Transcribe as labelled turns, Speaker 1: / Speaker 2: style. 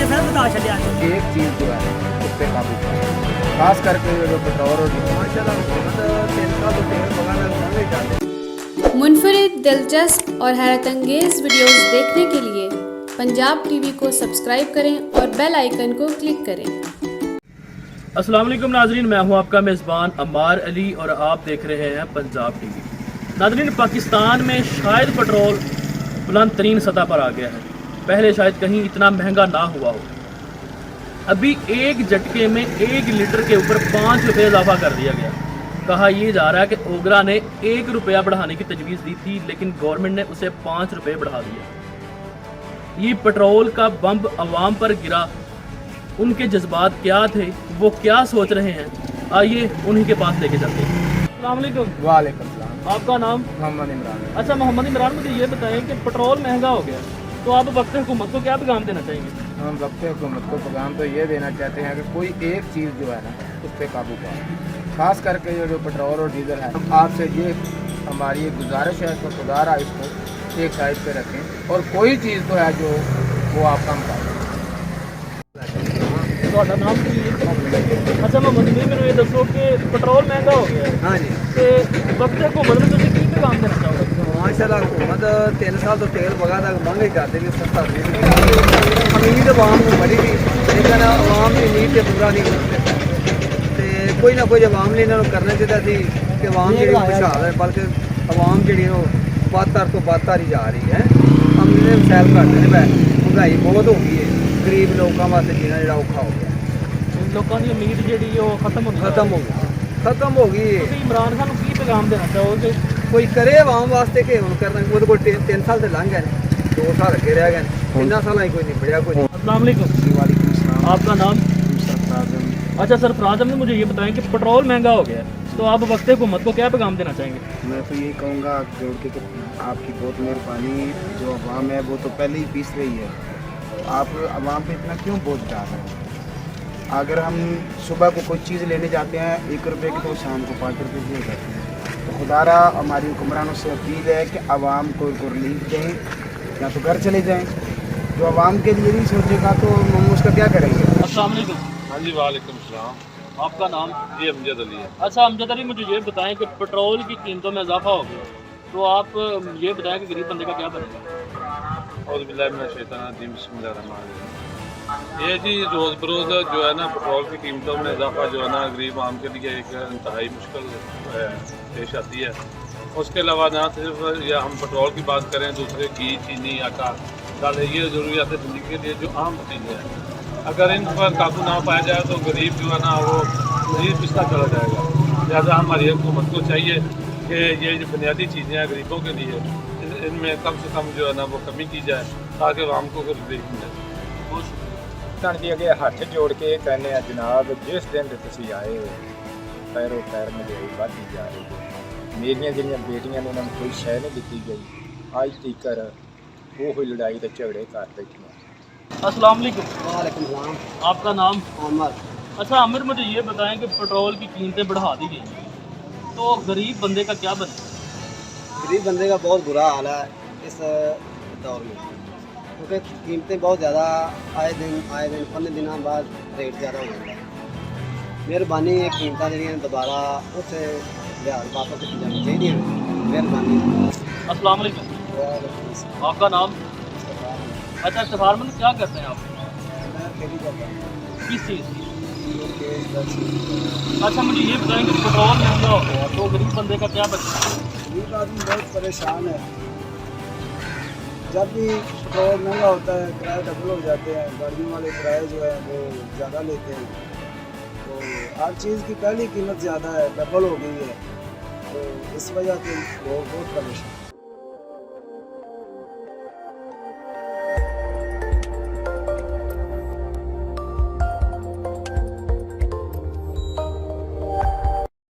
Speaker 1: ये फिर बता छड़िया
Speaker 2: एक चीज़ जो है उस पर काबू पाए, खास करके जो पेट्रोल और
Speaker 3: मुनफरिद, दिलचस्प और हैरत अंगेज़ वीडियोस देखने के लिए पंजाब टीवी को सब्सक्राइब करें और बेल आइकन को क्लिक करें।
Speaker 4: अस्सलाम वालेकुम नाजरीन, मैं हूं आपका मेज़बान अम्मार अली और आप देख रहे हैं पंजाब टीवी। नाजरीन, पाकिस्तान में शायद पेट्रोल बुलंद तरीन सतह पर आ गया है। पहले शायद कहीं इतना महंगा ना हुआ हो। अभी एक झटके में 1 लीटर के ऊपर 5 रुपये इजाफा कर दिया गया। कहा यह जा रहा है कि ओगरा ने 1 रुपया बढ़ाने की तजवीज़ दी थी, लेकिन गवर्नमेंट ने उसे 5 रुपये बढ़ा दिया। ये पेट्रोल का बम अवाम पर गिरा, उनके जज्बात क्या थे, वो क्या सोच रहे हैं, आइए उन्हीं के पास लेके चलते हैं। अस्सलाम वालेकुम।
Speaker 2: वालेकुम सलाम।
Speaker 4: आपका नाम?
Speaker 2: मोहम्मद इमरान।
Speaker 4: अच्छा मोहम्मद इमरान, मुझे ये बताएं कि पेट्रोल महंगा हो गया, तो आप वक्त हुकूमत को क्या पैगाम देना चाहेंगे?
Speaker 2: हम वक्त हुकूमत को पैगाम तो ये देना चाहते हैं कि कोई एक चीज़ जो है ना उस पर काबू पाए, खास करके जो पेट्रोल और डीजल है। आपसे ये हमारी एक गुजारिश है तो खुदारा इसको एक साइड पे रखें और कोई चीज़ तो है जो वो आप कम करें।
Speaker 4: ਤੁਹਾਡਾ ਨਾਮ ਕੀ ਹੈ? ਅੱਛਾ ਮੁਹੰਮਦ ਜੀ, ਮੈਨੂੰ ਇਹ ਦੱਸੋ ਕਿ ਪੈਟਰੋਲ ਮਹਿੰਗਾ ਹੋ ਗਿਆ ਹੈ
Speaker 5: हाँ जी,
Speaker 4: ਤੇ ਵਕਤ हुकूमत ਨੂੰ ਤੁਸੀਂ ਕੀ ਪੈगाम देना ਚਾਹੋਗੇ?
Speaker 5: माशाल्लाह हुकूमत 3 साल तो तेल वगैरह तक महंगे करते भी सस्ता उम्मीद अवाम को बड़ी थी, लेकिन अवाम की उम्मीद से पूरा नहीं करते। तो कोई ना कोई अवाम ने इन्होंने करना चाहिए थी कि अवाम जी खुशहाल है, बल्कि अवाम जी बदतर तो बदतर ही जा रही है। हम इन्हें सैल करते हैं, महंगाई बहुत हो गई है, गरीब लोगों वास्ते जीना जो औखा हो गया,
Speaker 4: ਲੋਕਾਂ ਦੀ ਉਮੀਦ ਜਿਹੜੀ ਉਹ ਖਤਮ ਹੋ
Speaker 5: खत्म हो गई, खत्म हो गई है।
Speaker 4: ਤੁਸੀਂ ਇਮਰਾਨ ਖਾਨ ਨੂੰ ਕੀ ਪੈगाम देना ਚਾਹੋਗੇ?
Speaker 5: कोई करे अवाम वास्ते कि हम करना वो तो कोई 3 साल से लंघ गए, 2 साल अगे रह गए, इन्ना साल ही कोई नहीं बढ़िया कोई।
Speaker 4: अस्सलाम वालेकुम।
Speaker 2: वालेकुम सलाम।
Speaker 4: आपका नाम? अच्छा सरफराज अहमद, मुझे ये बताएं कि पेट्रोल महंगा हो गया है, तो आप वक्त हुकूमत को क्या पैगाम देना चाहेंगे?
Speaker 2: मैं तो यही कहूँगा जोड़ के कि आपकी बहुत मेहरबानी, जो अवाम है वो तो पहले ही पीस रही है, आप अवाम पे इतना क्यों बोझ डाल रहे हैं? अगर हम सुबह को कोई चीज़ लेने जाते हैं 1 रुपये की, तो शाम को 5 रुपये की हो जाती है। तो खुदारा हमारी हुक्मरानों से अपील है कि अवाम को रिलीफ दें या तो घर चले जाएं। जो अवाम के लिए नहीं सोचेगा तो हम उसका क्या करेंगे?
Speaker 4: अस्सलाम वालेकुम।
Speaker 6: हाँ जी, वालेकुम सलाम।
Speaker 4: आपका नाम?
Speaker 6: जी अमजद अली है।
Speaker 4: अच्छा अमजद अली, मुझे ये बताएं कि पेट्रोल की कीमतों में इजाफा हो गया, तो आप ये बताएं कि गरीब बंदे का क्या बनेगा?
Speaker 6: और बिस्मिल्लाहिर्रहमानिर्रहीम। ये जी रोज़ बरोज़ जो है ना पेट्रोल की कीमतों में इजाफा जो है ना गरीब आम के लिए एक इंतहाई मुश्किल पेश आती है। उसके अलावा ना सिर्फ या हम पेट्रोल की बात करें, दूसरे घी, चीनी, आटा, दालें, ये ज़रूरियात ज़िंदगी के लिए जो आम चीज़ें हैं, अगर इन पर काबू ना पाया जाए तो गरीब जो है ना वो गरीब पिछड़ा चला जाएगा। लिहाजा हमारी हुकूमत को चाहिए कि ये जो बुनियादी चीज़ें हैं गरीबों के लिए, इनमें कम से कम जो है ना वो कमी की जाए ताकि आवाम को रिलीफ मिले।
Speaker 7: जी अगे हथ जोड़ के कहने जनाब, जिस दिन तुम आए हो पैरों पैर महंगाई बढ़ती जा रही है। मेरिया जड़ियाँ बेटियां ने उन्होंने कोई शह नहीं दी गई, अज तक वो लड़ाई तो झगड़े कर बैठिया।
Speaker 4: अस्सलाम वालेकुम।
Speaker 5: वालेकुम सलाम।
Speaker 4: आपका नाम?
Speaker 5: अहमद।
Speaker 4: अच्छा आमिर, मुझे ये बताएं कि पेट्रोल की कीमतें बढ़ा दी गई, तो गरीब बंदे का क्या बने?
Speaker 5: गरीब बंदे का बहुत बुरा हाल है इस दौर में, क्योंकि कीमतें बहुत ज़्यादा आए दिन 15 दिनों बाद रेट ज़्यादा हो जाता है। मेहरबानी कीमत जी दोबारा उस लिहाज वापस की जानी चाहिए। मेहरबानी।
Speaker 4: अस्सलाम वालेकुम। आपका नाम? अच्छा इफ्तिखार मतलब क्या करते हैं आप? किस चीज़ की? अच्छा मुझे ये बताएं कि पेट्रोल महंगा हो गया, तो गरीब बंदे का क्या बचेगा?
Speaker 5: गरीब आदमी बहुत परेशान है। जब भी पेट्रोल महंगा होता है किराए डबल हो जाते हैं, गाड़ियों वाले किराए जो है वो ज़्यादा लेते हैं, तो हर चीज़ की पहली कीमत ज़्यादा है, डबल हो गई है, तो इस वजह से लोग बहुत परेशान हैं।